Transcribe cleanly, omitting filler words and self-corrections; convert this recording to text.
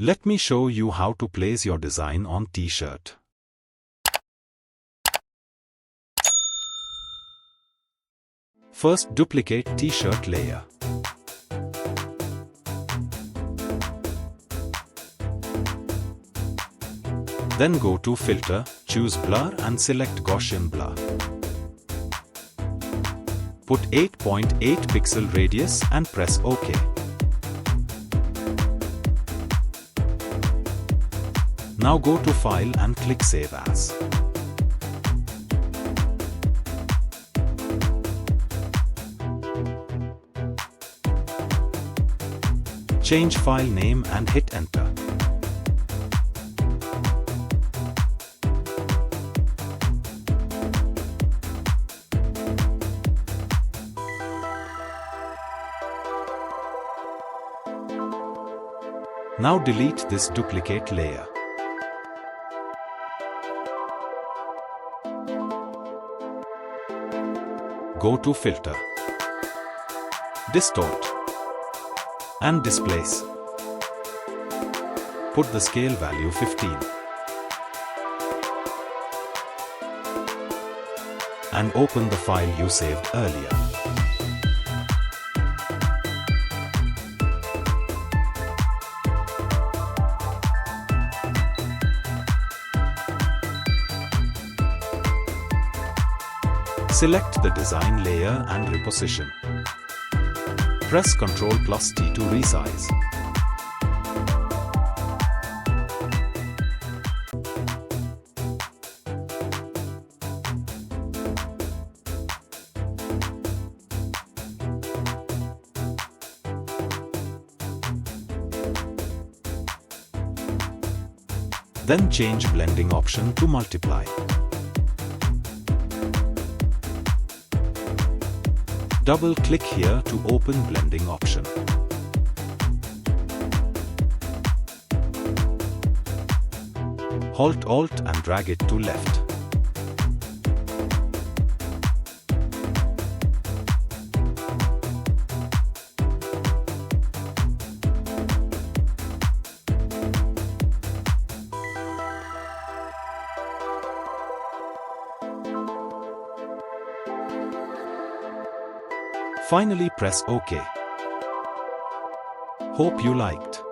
Let me show you how to place your design on t-shirt. First, duplicate t-shirt layer. Then go to Filter, choose Blur and select Gaussian Blur. Put 8.8 pixel radius and press OK. Now go to File and click Save As. Change file name and hit Enter. Now delete this duplicate layer. Go to Filter, Distort, and Displace. Put the scale value 15. And open the file you saved earlier. Select the design layer and reposition. Press Ctrl+T to resize. Then change blending option to multiply. Double-click here to open blending option. Hold Alt and drag it to left. Finally press OK. Hope you liked.